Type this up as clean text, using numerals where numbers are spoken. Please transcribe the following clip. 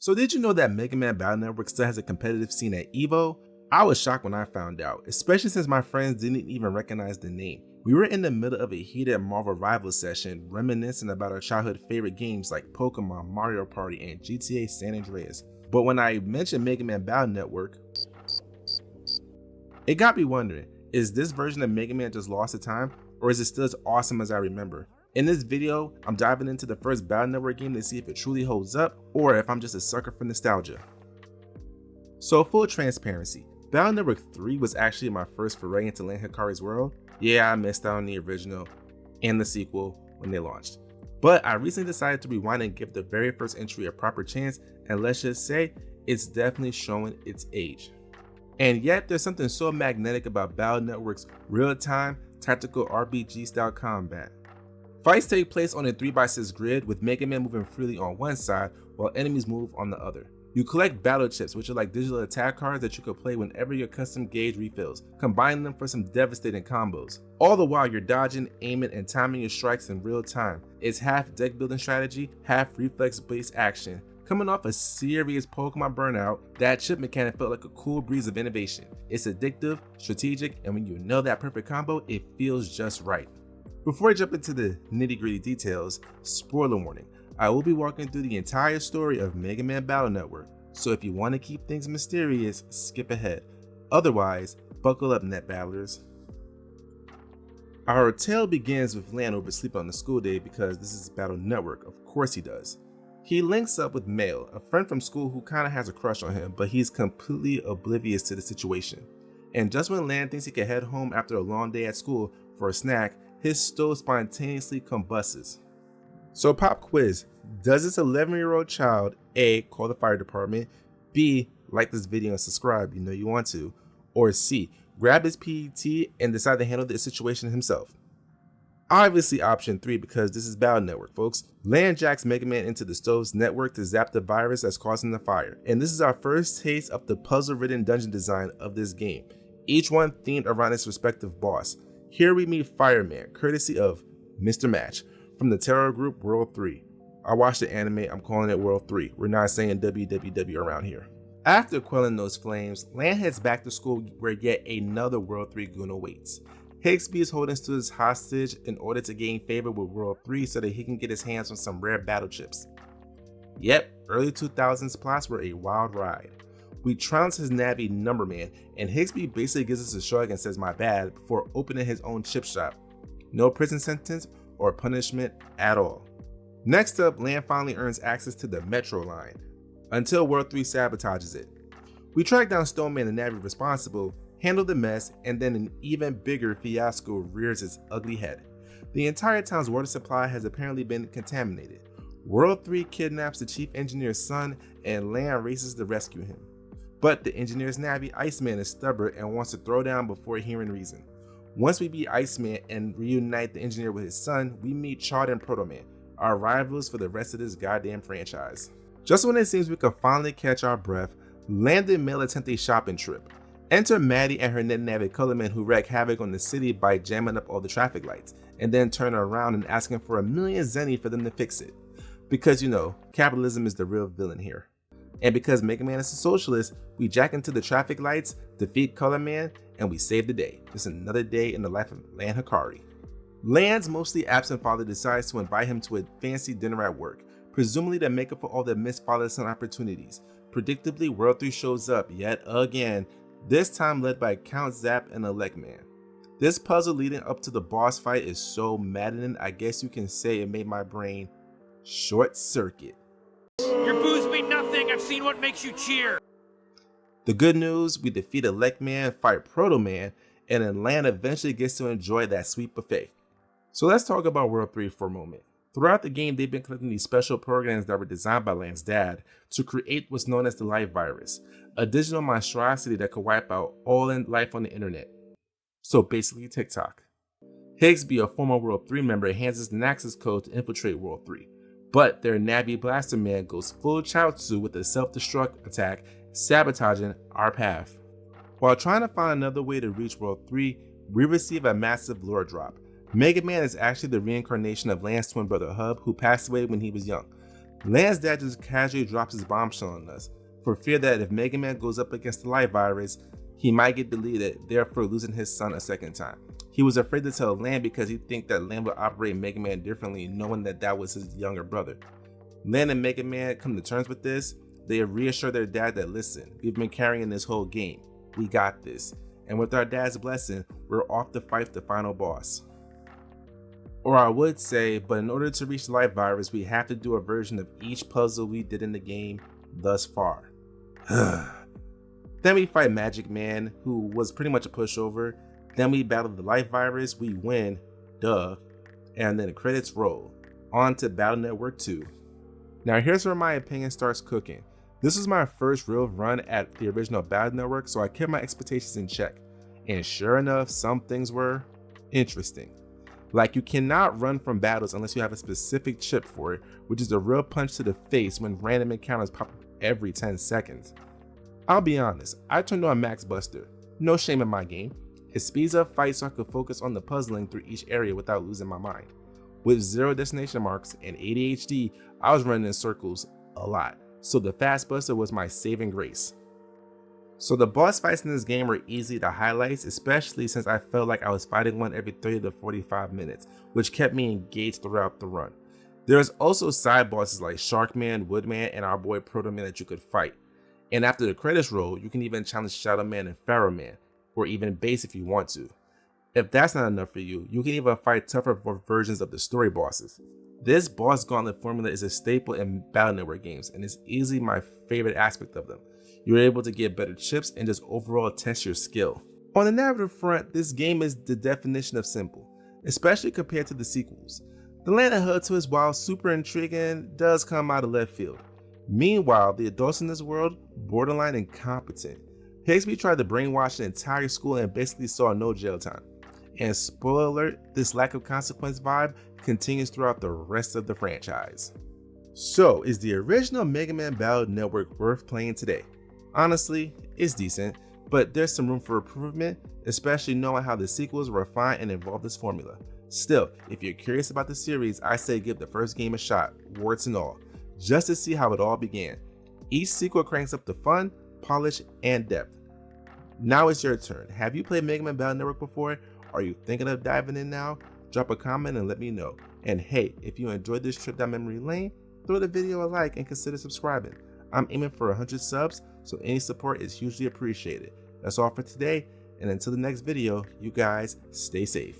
So did you know that Megaman Battle Network still has a competitive scene at EVO? I was shocked when I found out, especially since my friends didn't even recognize the name. We were in the middle of a heated Marvel Rivals session, reminiscing about our childhood favorite games like Pokemon, Mario Party, and GTA San Andreas. But when I mentioned Megaman Battle Network, it got me wondering, is this version of Mega Man just lost to time, or is it still as awesome as I remember? In this video, I'm diving into the first Battle Network game to see if it truly holds up, or if I'm just a sucker for nostalgia. So full transparency, Battle Network 3 was actually my first foray into Land Hikari's world. Yeah, I missed out on the original and the sequel when they launched. But I recently decided to rewind and give the very first entry a proper chance, and let's just say, it's definitely showing its age. And yet, there's something so magnetic about Battle Network's real-time, tactical RPG-style combat. Fights take place on a 3x6 grid, with Mega Man moving freely on one side, while enemies move on the other. You collect battle chips, which are like digital attack cards that you can play whenever your custom gauge refills, combining them for some devastating combos. All the while you're dodging, aiming, and timing your strikes in real time. It's half deck building strategy, half reflex based action. Coming off a serious Pokemon burnout, that chip mechanic felt like a cool breeze of innovation. It's addictive, strategic, and when you know that perfect combo, it feels just right. Before I jump into the nitty-gritty details, spoiler warning, I will be walking through the entire story of Mega Man Battle Network, so if you want to keep things mysterious, skip ahead. Otherwise, buckle up, net battlers. Our tale begins with Lan oversleeping on the school day because this is Battle Network, of course he does. He links up with Mail, a friend from school who kinda has a crush on him, but he's completely oblivious to the situation. And just when Lan thinks he can head home after a long day at school for a snack, his stove spontaneously combusts. So pop quiz, does this 11-year-old child A, call the fire department, B, like this video and subscribe, you know you want to, or C, grab his PET and decide to handle the situation himself? Obviously option 3, because this is Battle Network, folks. Lan jacks Mega Man into the stove's network to zap the virus that's causing the fire. And this is our first taste of the puzzle-ridden dungeon design of this game, each one themed around its respective boss. Here we meet Fireman, courtesy of Mr. Match, from the terror group World 3. I watched the anime, I'm calling it World 3. We're not saying WWW around here. After quelling those flames, Lan heads back to school where yet another World 3 goon awaits. Higsby is holding students hostage in order to gain favor with World 3 so that he can get his hands on some rare battle chips. Yep, early 2000s plots were a wild ride. We trounce his Navi Numberman, and Higsby basically gives us a shrug and says my bad before opening his own chip shop. No prison sentence or punishment at all. Next up, Lan finally earns access to the Metro line, until World 3 sabotages it. We track down Stoneman and Navi responsible, handle the mess, and then an even bigger fiasco rears its ugly head. The entire town's water supply has apparently been contaminated. World 3 kidnaps the chief engineer's son, and Lan races to rescue him. But the engineer's Navi, Iceman, is stubborn and wants to throw down before hearing reason. Once we beat Iceman and reunite the engineer with his son, we meet Chard and Proto Man, our rivals for the rest of this goddamn franchise. Just when it seems we could finally catch our breath, Lan and Mail attempt a shopping trip. Enter Maddie and her Navi Colorman, who wreak havoc on the city by jamming up all the traffic lights, and then turn around and asking for 1,000,000 zenny for them to fix it. Because you know, capitalism is the real villain here. And because Mega Man is a socialist, we jack into the traffic lights, defeat Color Man, and we save the day. Just another day in the life of Lan Hikari. Lan's mostly absent father decides to invite him to a fancy dinner at work, presumably to make up for all the missed father-son opportunities. Predictably, World 3 shows up yet again, this time led by Count Zap and Electman. This puzzle leading up to the boss fight is so maddening, I guess you can say it made my brain short circuit. Your booze mean nothing, I've seen what makes you cheer. The good news, we defeat Electman, fight Proto Man, and then Lan eventually gets to enjoy that sweet buffet. So let's talk about World 3 for a moment. Throughout the game, they've been collecting these special programs that were designed by Lan's dad to create what's known as the Life Virus, a digital monstrosity that could wipe out all life on the internet. So basically TikTok. Higsby, a former World 3 member, hands us the access code to infiltrate World 3. But their Navi Blaster Man goes full Chaozu with a self-destruct attack, sabotaging our path. While trying to find another way to reach World 3, we receive a massive lore drop. Mega Man is actually the reincarnation of Lan's twin brother Hub, who passed away when he was young. Land's dad just casually drops his bombshell on us, for fear that if Mega Man goes up against the life virus, he might get deleted, therefore losing his son a second time. He was afraid to tell Land because he think that Land would operate Mega Man differently, knowing that that was his younger brother. Land and Mega Man come to terms with this. They reassure their dad that, listen, we've been carrying this whole game. We got this. And with our dad's blessing, we're off to fight the final boss. Or I would say, but in order to reach the life virus, we have to do a version of each puzzle we did in the game thus far. Then we fight Magic Man, who was pretty much a pushover. Then we battle the life virus, we win, duh. And then the credits roll. On to Battle Network 2. Now here's where my opinion starts cooking. This was my first real run at the original Battle Network, so I kept my expectations in check. And sure enough, some things were interesting. Like, you cannot run from battles unless you have a specific chip for it, which is a real punch to the face when random encounters pop up every 10 seconds. I'll be honest, I turned on Max Buster. No shame in my game. It speeds up fights so I could focus on the puzzling through each area without losing my mind. With 0 destination marks and ADHD, I was running in circles a lot, so the Fast Buster was my saving grace. So the boss fights in this game were easy to highlight, especially since I felt like I was fighting one every 30 to 45 minutes, which kept me engaged throughout the run. There's also side bosses like Sharkman, Woodman, and our boy Proto Man that you could fight. And after the credits roll, you can even challenge Shadow Man and Pharaoh Man, or even Base if you want to. If that's not enough for you, you can even fight tougher versions of the story bosses. This boss gauntlet formula is a staple in Battle Network games, and is easily my favorite aspect of them. You're able to get better chips and just overall test your skill. On the narrative front, this game is the definition of simple, especially compared to the sequels. The land of Hood, while super intriguing, does come out of left field. Meanwhile, the adults in this world, borderline incompetent. Higsby tried to brainwash an entire school and basically saw no jail time. And spoiler alert, this lack of consequence vibe continues throughout the rest of the franchise. So, is the original Mega Man Battle Network worth playing today? Honestly, it's decent, but there's some room for improvement, especially knowing how the sequels refine and evolve this formula. Still, if you're curious about the series, I say give the first game a shot, warts and all, just to see how it all began. Each sequel cranks up the fun, polish, and depth. Now it's your turn. Have you played Mega Man Battle Network before? Are you thinking of diving in now? Drop a comment and let me know. And hey, if you enjoyed this trip down memory lane, throw the video a like and consider subscribing. I'm aiming for 100 subs, so any support is hugely appreciated. That's all for today, and until the next video, you guys stay safe.